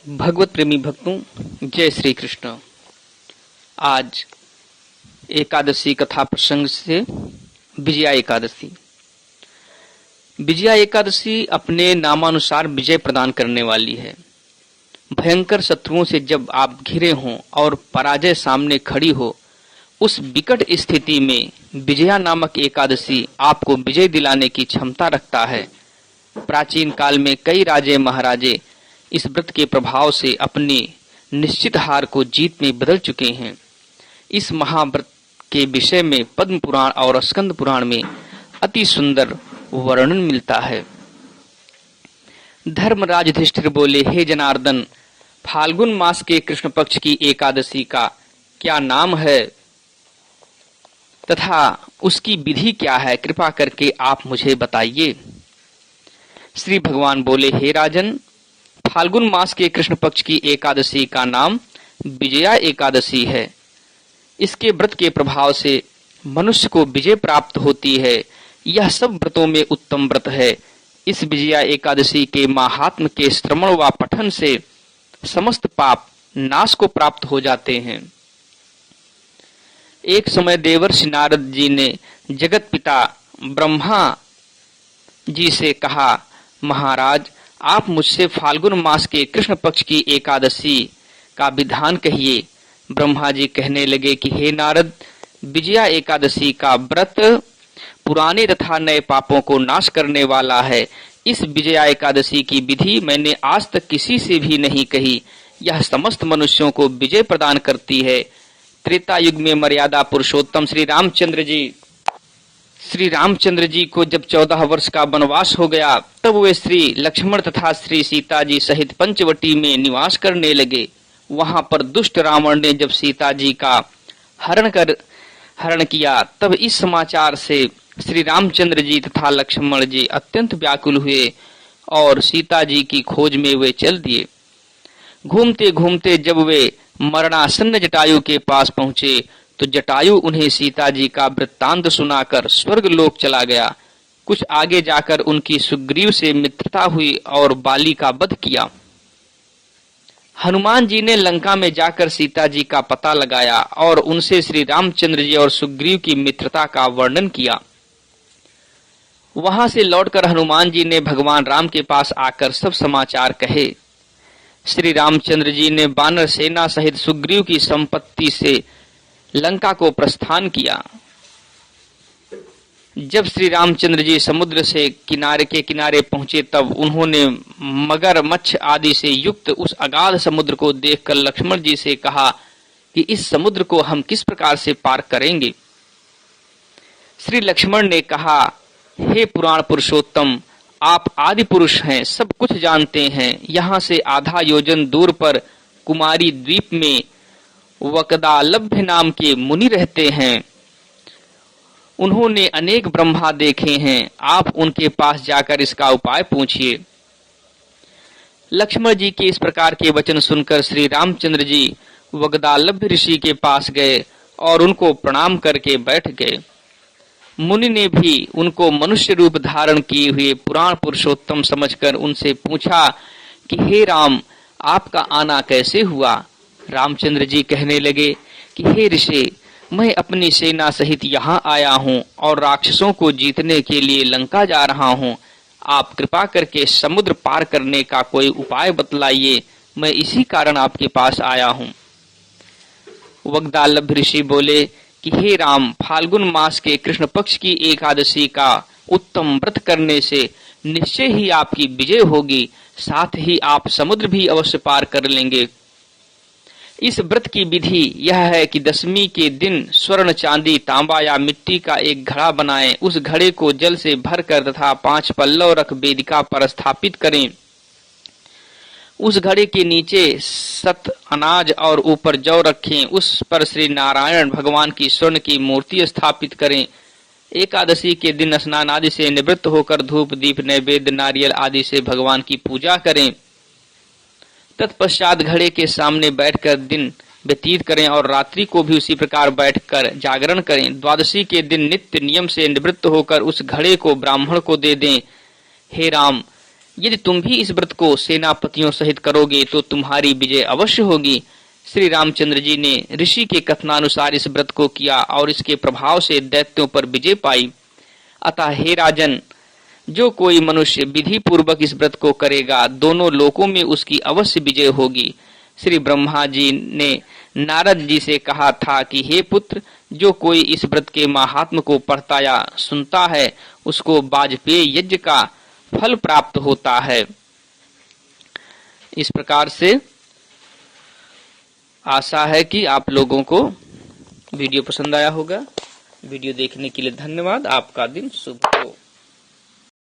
भगवत प्रेमी भक्तों, जय श्री कृष्ण। आज एकादशी कथा प्रसंग से विजया एकादशी। विजया एकादशी अपने नामानुसार विजय प्रदान करने वाली है। भयंकर शत्रुओं से जब आप घिरे हों और पराजय सामने खड़ी हो, उस विकट स्थिति में विजया नामक एकादशी आपको विजय दिलाने की क्षमता रखता है। प्राचीन काल में कई राजे महाराजे इस व्रत के प्रभाव से अपनी निश्चित हार को जीत में बदल चुके हैं। इस महाव्रत के विषय में पद्म पुराण और स्कंद पुराण में अति सुंदर वर्णन मिलता है। धर्मराज युधिष्ठिर बोले, हे जनार्दन, फाल्गुन मास के कृष्ण पक्ष की एकादशी का क्या नाम है तथा उसकी विधि क्या है? कृपा करके आप मुझे बताइए। श्री भगवान बोले, हे राजन, फाल्गुन मास के कृष्ण पक्ष की एकादशी का नाम विजया एकादशी है। इसके व्रत के प्रभाव से मनुष्य को विजय प्राप्त होती है। यह सब व्रतों में उत्तम व्रत है। इस विजया एकादशी के महात्म्य के श्रवण व पठन से समस्त पाप नाश को प्राप्त हो जाते हैं। एक समय देवर्षि नारद जी ने जगत पिता ब्रह्मा जी से कहा, महाराज, आप मुझसे फाल्गुन मास के कृष्ण पक्ष की एकादशी का विधान कहिए। ब्रह्मा जी कहने लगे कि हे नारद, विजया एकादशी का व्रत पुराने तथा नए पापों को नाश करने वाला है। इस विजया एकादशी की विधि मैंने आज तक किसी से भी नहीं कही। यह समस्त मनुष्यों को विजय प्रदान करती है। त्रेता युग में मर्यादा पुरुषोत्तम श्री रामचंद्र जी को जब 14 वर्ष का वनवास हो गया, तब वे श्री लक्ष्मण तथा श्री सीता जी सहित पंचवटी में निवास करने लगे। वहां पर दुष्ट रावण ने जब सीता जी का हरण किया, तब इस समाचार से श्री रामचंद्र जी तथा लक्ष्मण जी अत्यंत व्याकुल हुए और सीता जी की खोज में वे चल दिए। घूमते घूमते जब वे मरणासन्न जटायु के पास पहुंचे, तो जटायु उन्हें सीता जी का वृत्तांत सुनाकर स्वर्ग लोक चला गया। कुछ आगे जाकर उनकी सुग्रीव से मित्रता हुई और बाली का वध किया। हनुमान जी ने लंका में जाकर सीता जी का पता लगाया और उनसे श्री रामचंद्र जी और सुग्रीव की मित्रता का वर्णन किया। वहां से लौटकर हनुमान जी ने भगवान राम के पास आकर सब समाचार कहे। श्री रामचंद्र जी ने वानर सेना सहित सुग्रीव की संपत्ति से लंका को प्रस्थान किया। जब श्री रामचंद्र जी समुद्र से किनारे के किनारे पहुंचे, तब उन्होंने मगरमच्छ आदि से युक्त उस अगाध समुद्र को देखकर लक्ष्मण जी से कहा कि इस समुद्र को हम किस प्रकार से पार करेंगे? श्री लक्ष्मण ने कहा, हे पुराण पुरुषोत्तम, आप आदि पुरुष हैं, सब कुछ जानते हैं। यहाँ से आधा योजन दूर पर कुमारी द्वीप में वकदालभ्य नाम के मुनि रहते हैं। उन्होंने अनेक ब्रह्मा देखे हैं। आप उनके पास जाकर इसका उपाय पूछिए। लक्ष्मण जी के इस प्रकार के वचन सुनकर श्री रामचंद्र जी वकदालभ्य ऋषि के पास गए और उनको प्रणाम करके बैठ गए। मुनि ने भी उनको मनुष्य रूप धारण किए हुए पुराण पुरुषोत्तम समझकर उनसे पूछा कि हे राम, आपका आना कैसे हुआ? रामचंद्र जी कहने लगे कि हे ऋषि, मैं अपनी सेना सहित यहाँ आया हूँ और राक्षसों को जीतने के लिए लंका जा रहा हूँ। आप कृपा करके समुद्र पार करने का कोई उपाय बतलाइए। मैं इसी कारण आपके पास आया हूँ। वकदालभ ऋषि बोले कि हे राम, फाल्गुन मास के कृष्ण पक्ष की एकादशी का उत्तम व्रत करने से निश्चय ही आपकी विजय होगी, साथ ही आप समुद्र भी अवश्य पार कर लेंगे। इस व्रत की विधि यह है कि दशमी के दिन स्वर्ण, चांदी, तांबा या मिट्टी का एक घड़ा बनाएं। उस घड़े को जल से भरकर तथा 5 पल्लव रख वेदिका पर स्थापित करें। उस घड़े के नीचे सत अनाज और ऊपर जौ रखें। उस पर श्री नारायण भगवान की स्वर्ण की मूर्ति स्थापित करें। एकादशी के दिन स्नान आदि से निवृत्त होकर धूप, दीप, नैवेद्य, नारियल आदि से भगवान की पूजा करें। तत्पश्चात घड़े के सामने बैठकर दिन व्यतीत करें और रात्रि को भी उसी प्रकार बैठकर जागरण करें। द्वादशी के दिन नित्य नियम से निवृत्त होकर उस घड़े को ब्राह्मण को दे दें। हे राम, यदि तुम भी इस व्रत को सेनापतियों सहित करोगे तो तुम्हारी विजय अवश्य होगी। श्री रामचंद्र जी ने ऋषि के कथनानुसार इस व्रत को किया और इसके प्रभाव से दैत्यों पर विजय पाई। अतः हे राजन, जो कोई मनुष्य विधि पूर्वक इस व्रत को करेगा, दोनों लोकों में उसकी अवश्य विजय होगी। श्री ब्रह्मा जी ने नारद जी से कहा था कि हे पुत्र, जो कोई इस व्रत के महात्म को पढ़ता या सुनता है, उसको वाजपेय यज्ञ का फल प्राप्त होता है। इस प्रकार से आशा है कि आप लोगों को वीडियो पसंद आया होगा। वीडियो देखने के लिए धन्यवाद। आपका दिन शुभ हो।